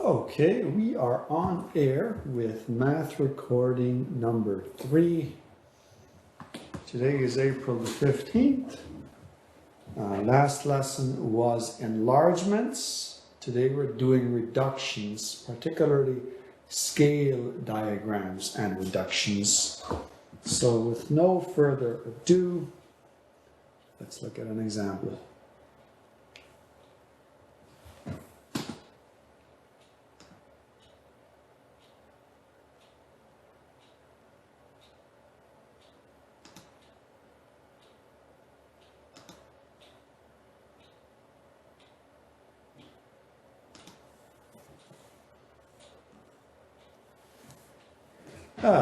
Okay, we are on air with math recording number 3. Today is April the 15th. Last lesson was enlargements. Today we're doing reductions, particularly scale diagrams and reductions. So with no further ado, let's look at an example.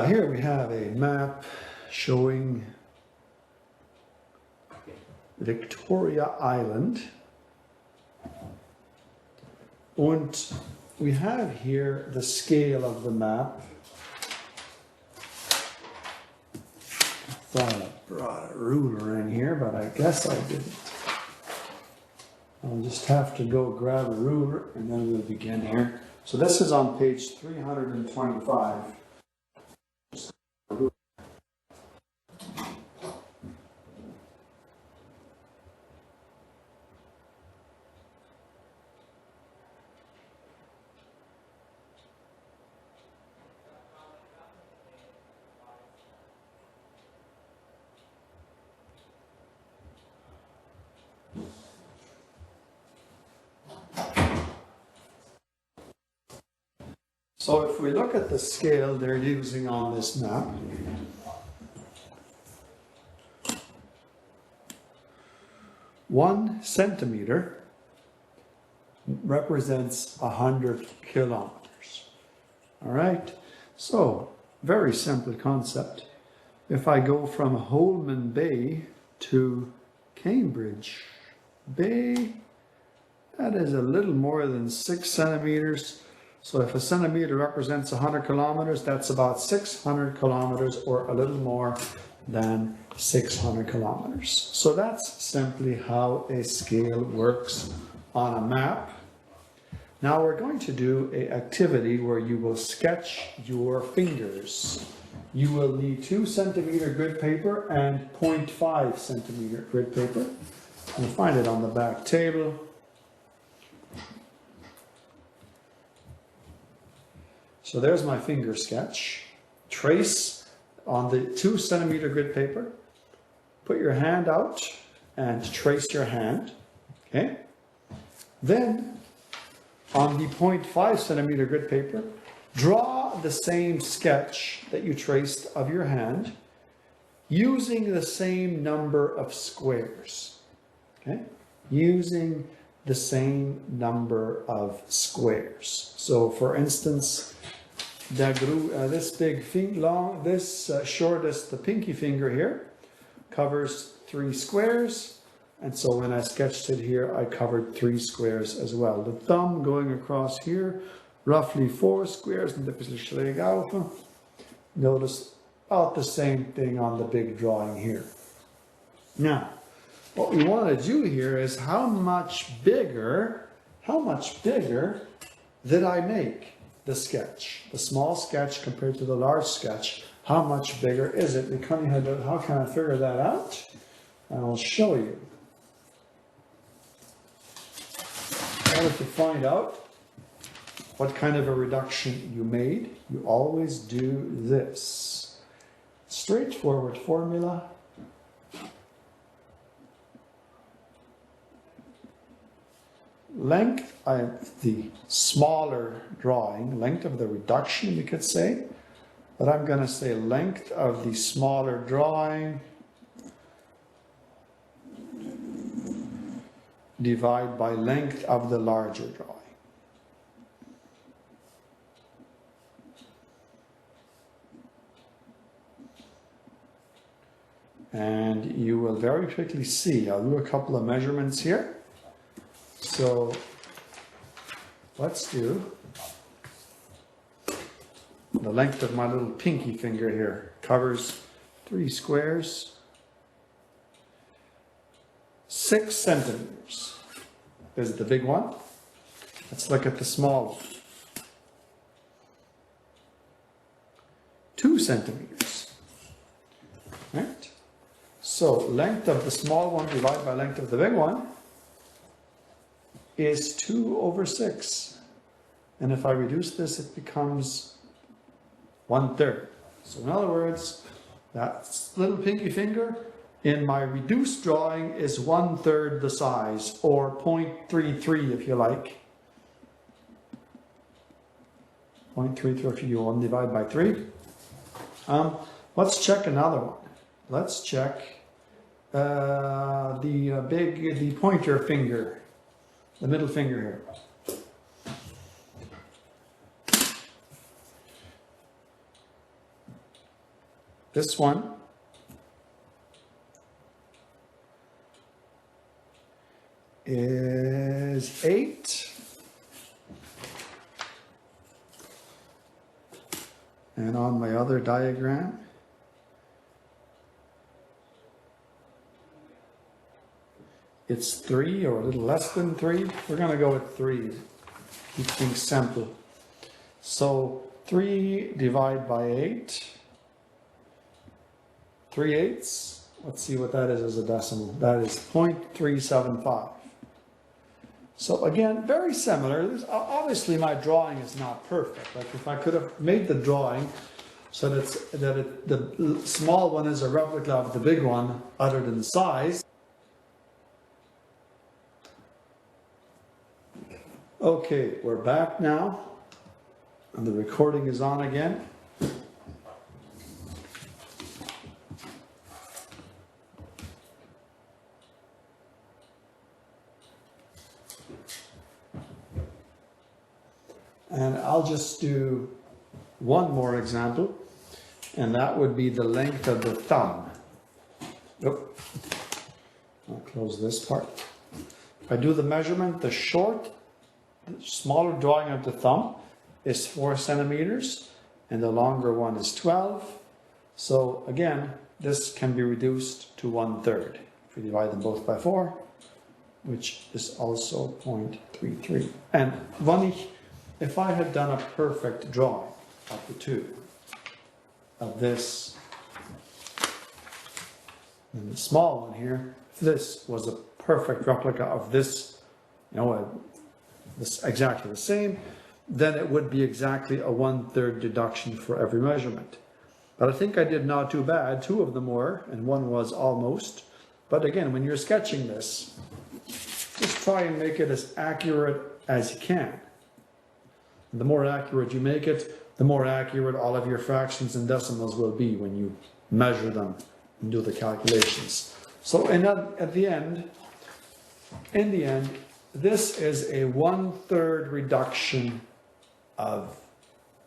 Here we have a map showing Victoria Island. And we have here the scale of the map. I thought I brought a ruler in here, but I guess I didn't. I'll just have to go grab a ruler and then we'll begin here. So this is on page 325. So if we look at the scale they're using on this map, one centimeter represents 100 kilometers. All right, so very simple concept. If I go from Holman Bay to Cambridge Bay, that is a little more than 6 centimeters. So if a centimeter represents 100 kilometers, that's about 600 kilometers, or a little more than 600 kilometers. So that's simply how a scale works on a map. Now we're going to do an activity where you will sketch your fingers. You will need 2 centimeter grid paper and 0.5 centimeter grid paper. You'll find it on the back table. So there's my finger sketch. Trace on the 2 centimeter grid paper. Put your hand out and trace your hand. Okay. Then on the 0.5 centimeter grid paper, draw the same sketch that you traced of your hand using the same number of squares. Okay. Using the same number of squares. So for instance, this big shortest, the pinky finger here, covers 3 squares, and so when I sketched it here, I covered 3 squares as well. The thumb going across here, roughly 4 squares, and notice about the same thing on the big drawing here. Now, what we want to do here is how much bigger did I make the sketch? The small sketch compared to the large sketch, how much bigger is it? How can I figure that out? I'll show you. In order to find out what kind of a reduction you made, you always do this. Straightforward formula. Length of the smaller drawing, length of the reduction we could say, but I'm going to say length of the smaller drawing divide by length of the larger drawing. And you will very quickly see, I'll do a couple of measurements here. So let's do the length of my little pinky finger here. Covers 3 squares. 6 centimeters is the big one. Let's look at the small one. centimeters. Right? So length of the small one divided by length of the big one is 2/6. And if I reduce this, it becomes 1/3. So in other words, that little pinky finger in my reduced drawing is 1/3 the size, or 0.33 if you like. 0.33 if you want to divide by 3. Let's check another one. Let's check the pointer finger, the middle finger here. This one is 8. And on my other diagram, it's 3 or a little less than 3. We're going to go with 3. Keep things simple. So 3 divided by 8. 3/8. Let's see what that is as a decimal. That is 0.375. So again, very similar. Obviously my drawing is not perfect. Like if I could have made the drawing so that the small one is a replica of the big one other than size. Okay, we're back now and the recording is on again. And I'll just do one more example, and that would be the length of the thumb. I'll close this part. If I do the measurement, the smaller drawing of the thumb is 4 centimeters, and the longer one is 12. So again, this can be reduced to 1/3. If we divide them both by 4, which is also 0.33. And if I had done a perfect drawing of the two, of this and the small one here, if this was a perfect replica of this, this exactly the same, then it would be exactly a 1/3 deduction for every measurement. But I think I did not too bad. 2 of them were, and 1 was almost. But again, when you're sketching this, just try and make it as accurate as you can. The more accurate you make it, the more accurate all of your fractions and decimals will be when you measure them and do the calculations. So in the end, this is a 1/3 reduction of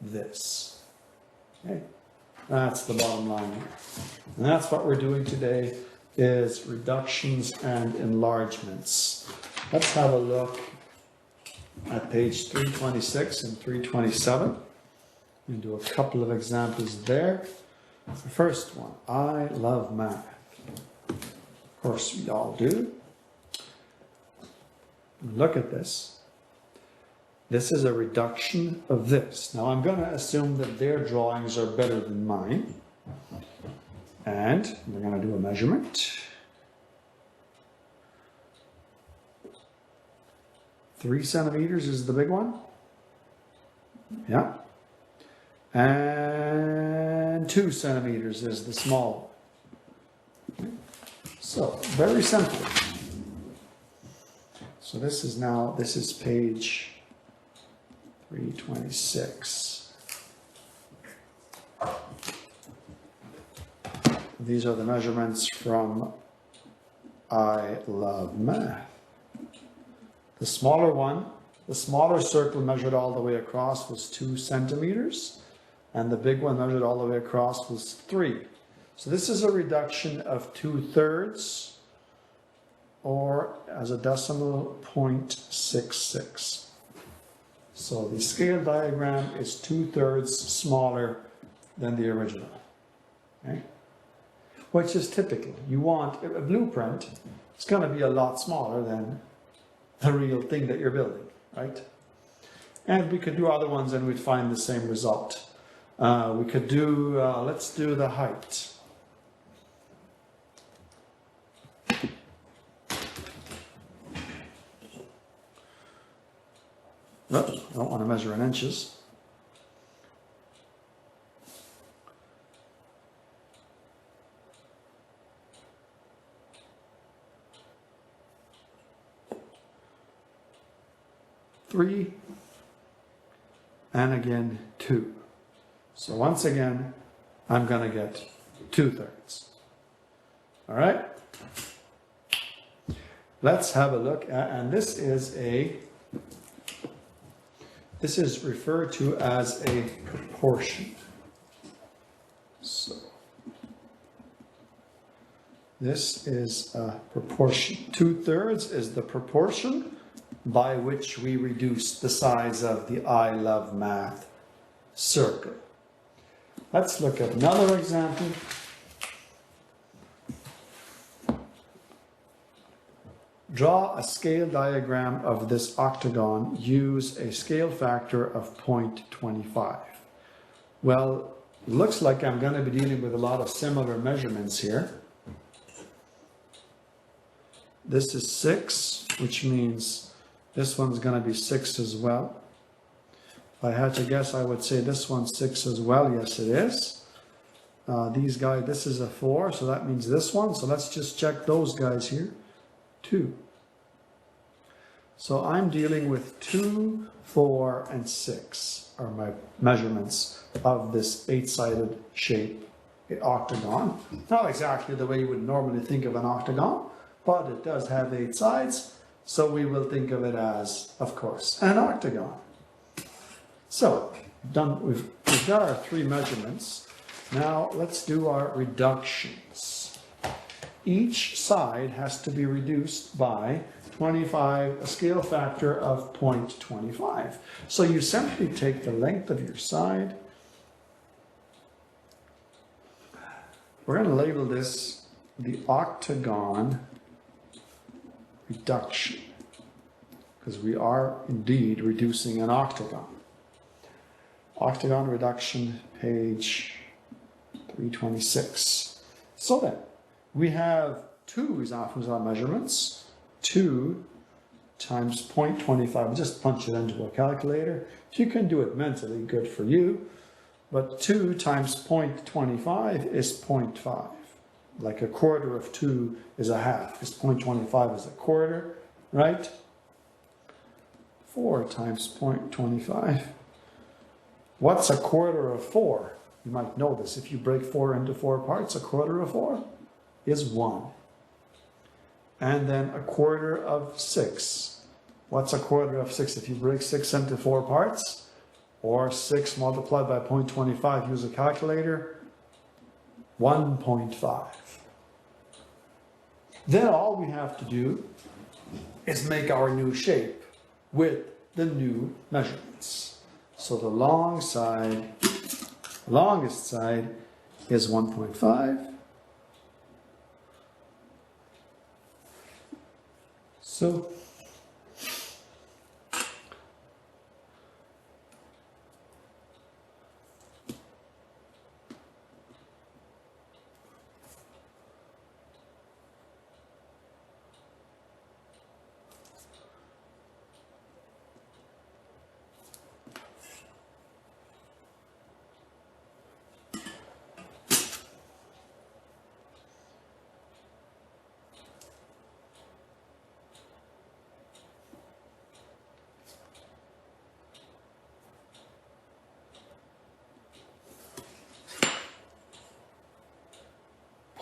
this. Okay? That's the bottom line here. And that's what we're doing today, is reductions and enlargements. Let's have a look at page 326 and 327 and do a couple of examples there. The first one, I love math. Of course we all do. Look at this. This is a reduction of this. Now I'm going to assume that their drawings are better than mine. And we're going to do a measurement. 3 centimeters is the big one. Yeah. And 2 centimeters is the small one. So, very simple. So this is page 326. These are the measurements from I Love Math. The smaller one, the smaller circle measured all the way across was 2 centimeters, and the big one measured all the way across was 3. So this is a reduction of 2/3, or as a decimal, 0.66. So the scale diagram is 2/3 smaller than the original. Okay? Which is typical. You want a blueprint, it's going to be a lot smaller than the real thing that you're building, right? And we could do other ones and we'd find the same result. We could do, let's do the height. Oh, I don't want to measure in inches. Three, and again 2. So once again, I'm going to get 2/3. All right? Let's have a look at, and this is referred to as a proportion. So this is a proportion. 2/3 is the proportion by which we reduce the size of the I love math circle. Let's look at another example. Draw a scale diagram of this octagon. Use a scale factor of 0.25. Well, looks like I'm going to be dealing with a lot of similar measurements here. This is 6, which means this one's going to be 6 as well. If I had to guess, I would say this one's 6 as well. Yes, it is. These guys, this is a 4, so that means this one. So let's just check those guys here. 2. So I'm dealing with 2, 4, and 6 are my measurements of this 8-sided shape, an octagon. Not exactly the way you would normally think of an octagon, but it does have 8 sides. So we will think of it as, of course, an octagon. So we've got our 3 measurements. Now let's do our reductions. Each side has to be reduced by 25, a scale factor of 0.25. So you simply take the length of your side. We're going to label this the octagon reduction, because we are indeed reducing an octagon. Octagon reduction, page 326. So then, we have 2 examples of our measurements. 2 times 0.25. We'll just punch it into a calculator. If you can do it mentally, good for you. But 2 times 0.25 is 0.5. Like a quarter of 2 is a half. Because 0.25 is a quarter, right? 4 times 0.25. What's a quarter of 4? You might know this. If you break 4 into 4 parts, a quarter of 4 is 1. And then a quarter of 6. What's a quarter of 6? If you break 6 into 4 parts, or 6 multiplied by 0.25, use a calculator, 1.5. Then all we have to do is make our new shape with the new measurements. So the longest side is 1.5. So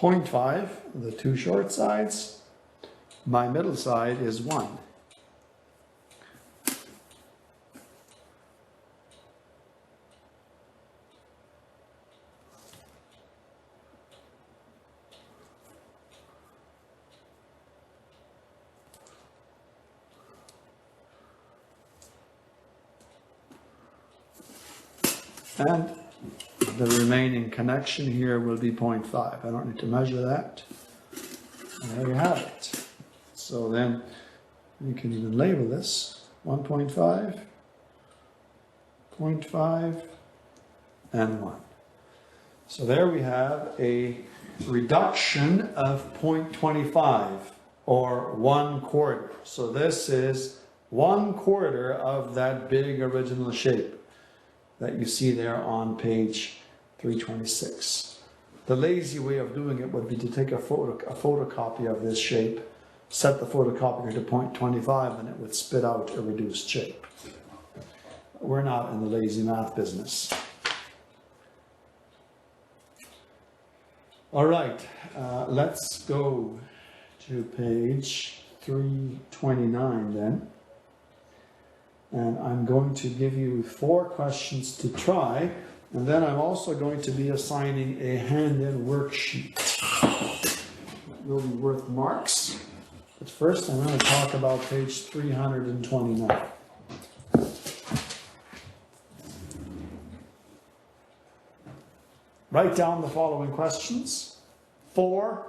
.5, the 2 short sides. My middle side is 1. And the remaining connection here will be 0.5. I don't need to measure that. And there you have it. So then you can even label this 1.5, 0.5, and 1. So there we have a reduction of 0.25 or 1/4. So this is 1/4 of that big original shape that you see there on page 326. The lazy way of doing it would be to take a photocopy of this shape, set the photocopier to 0.25, and it would spit out a reduced shape. We're not in the lazy math business. All right, let's go to page 329 then. And I'm going to give you 4 questions to try, and then I'm also going to be assigning a hand-in worksheet. It will be worth marks, but first I'm going to talk about page 329. Write down the following questions: 4,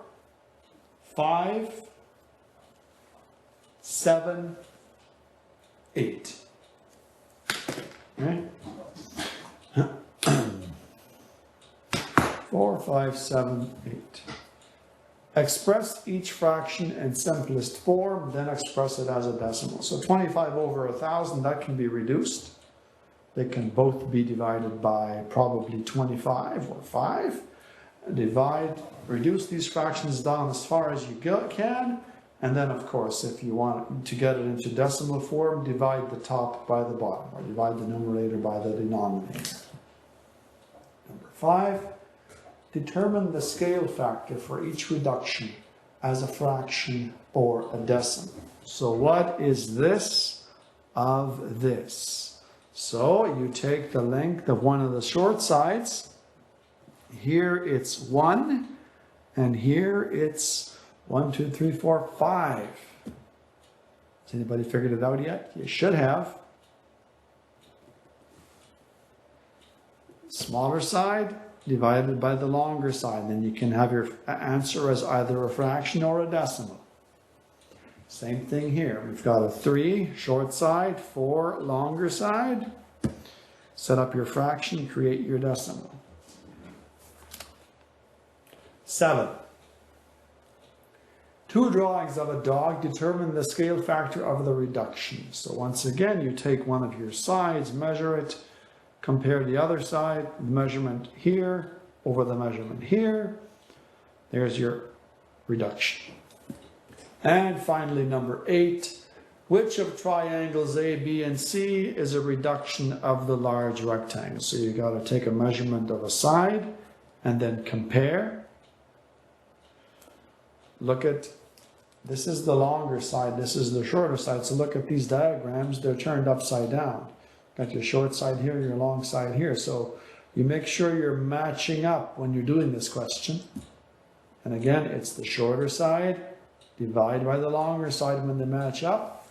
5, 7, 8. Okay? 4, 5, 7, 8. Express each fraction in simplest form, then express it as a decimal. So 25 over 1,000, that can be reduced. They can both be divided by probably 25 or 5. Reduce these fractions down as far as you can. And then, of course, if you want to get it into decimal form, divide the top by the bottom, or divide the numerator by the denominator. Number 5, determine the scale factor for each reduction as a fraction or a decimal. So what is this of this? So you take the length of one of the short sides. Here it's 1, and here it's 1, 2, 3, 4, 5. Has anybody figured it out yet? You should have. Smaller side divided by the longer side. Then you can have your answer as either a fraction or a decimal. Same thing here. We've got a 3 short side, 4 longer side. Set up your fraction, create your decimal. 7. 2 drawings of a dog determine the scale factor of the reduction. So once again, you take one of your sides, measure it, compare the other side, the measurement here over the measurement here. There's your reduction. And finally, number 8, which of triangles A, B, and C is a reduction of the large rectangle? So you got to take a measurement of a side and then compare. Look at, this is the longer side, this is the shorter side. So look at these diagrams, they're turned upside down. Got your short side here, your long side here. So you make sure you're matching up when you're doing this question. And again, it's the shorter side, divide by the longer side when they match up.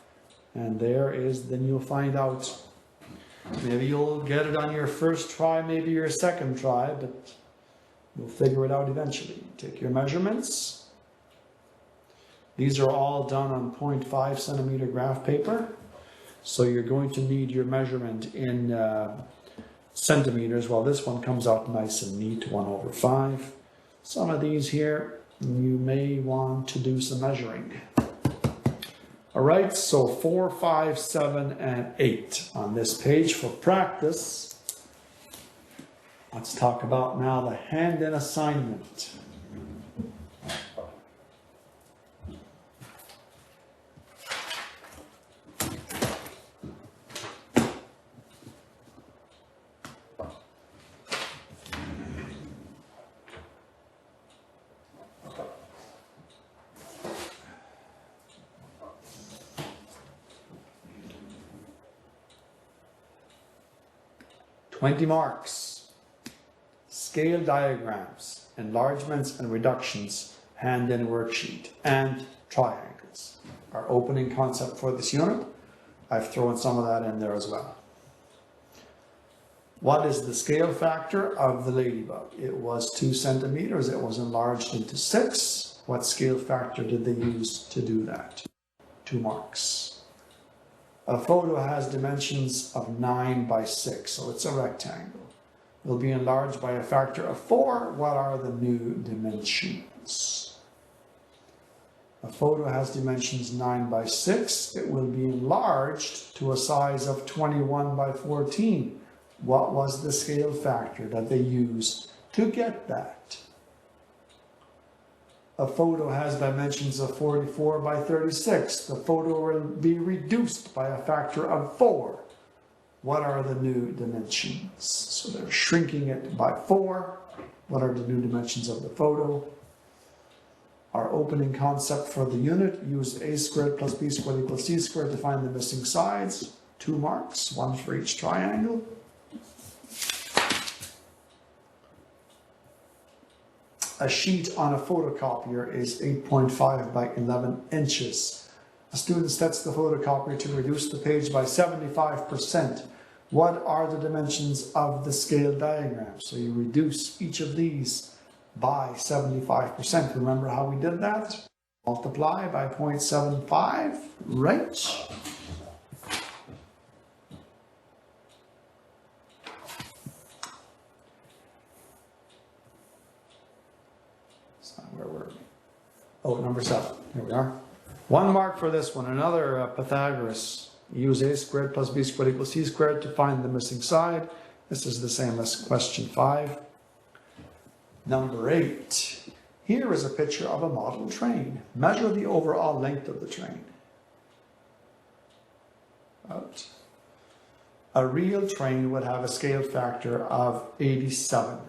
And there is, then you'll find out. Maybe you'll get it on your first try, maybe your second try, but you'll figure it out eventually. Take your measurements. These are all done on 0.5 centimeter graph paper. So you're going to need your measurement in centimeters. Well, this one comes out nice and neat, 1 over 5. Some of these here, you may want to do some measuring. All right, so 4, 5, 7, and 8 on this page for practice. Let's talk about now the hand-in assignment. Twenty marks. Scale diagrams, enlargements and reductions, hand-in worksheet, and triangles. Our opening concept for this unit. I've thrown some of that in there as well. What is the scale factor of the ladybug? It was 2 centimeters. It was enlarged into 6. What scale factor did they use to do that? 2 marks. A photo has dimensions of 9 by 6, so it's a rectangle. will be enlarged by a factor of 4. What are the new dimensions? A photo has dimensions 9 by 6. It will be enlarged to a size of 21 by 14. What was the scale factor that they used to get that? A photo has dimensions of 44 by 36. The photo will be reduced by a factor of 4. What are the new dimensions? So they're shrinking it by 4. What are the new dimensions of the photo? Our opening concept for the unit, use a squared plus b squared equals c squared to find the missing sides. 2 marks, 1 for each triangle. A sheet on a photocopier is 8.5 by 11 inches. A student sets the photocopier to reduce the page by 75%. What are the dimensions of the scale diagram? So you reduce each of these by 75%. Remember how we did that? Multiply by 0.75, right? So where were we? Oh, number 7. Here we are. 1 mark for this one. Another Pythagoras. Use a squared plus b squared equals c squared to find the missing side. This is the same as question 5. Number 8. Here is a picture of a model train. Measure the overall length of the train. Out. A real train would have a scale factor of 87.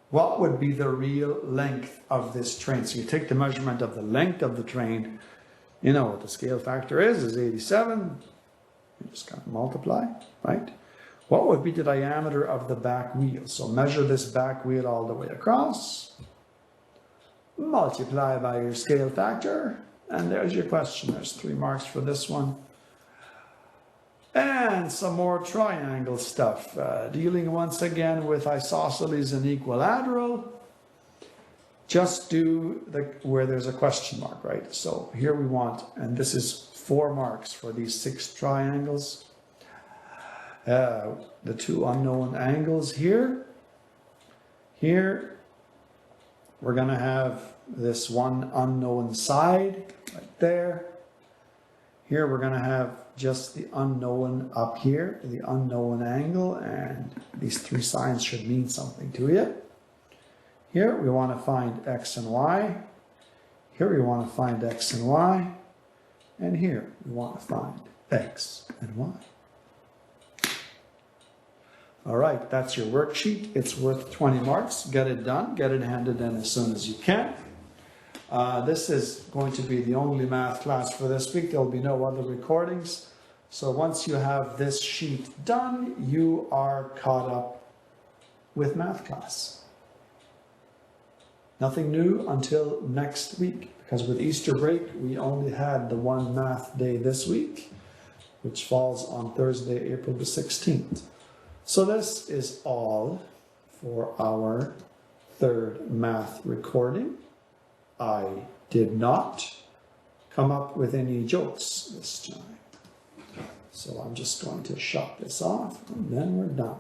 What would be the real length of this train? So you take the measurement of the length of the train. You know what the scale factor is 87. You just got to multiply, right? What would be the diameter of the back wheel? So measure this back wheel all the way across. Multiply by your scale factor. And there's your question. There's 3 marks for this one. And some more triangle stuff. Dealing once again with isosceles and equilateral. Just do where there's a question mark, right? So here we want, and this is 4 marks for these 6 triangles. The 2 unknown angles here. Here, we're going to have this one unknown side right there. Here, we're going to have just the unknown up here, the unknown angle, and these 3 signs should mean something to you. Here, we want to find x and y. Here, we want to find x and y. And here, we want to find x and y. All right, that's your worksheet. It's worth 20 marks. Get it done. Get it handed in as soon as you can. This is going to be the only math class for this week. There will be no other recordings. So once you have this sheet done, you are caught up with math class. Nothing new until next week, because with Easter break, we only had the 1 math day this week, which falls on Thursday, April the 16th. So this is all for our 3rd math recording. I did not come up with any jokes this time. So I'm just going to shut this off and then we're done.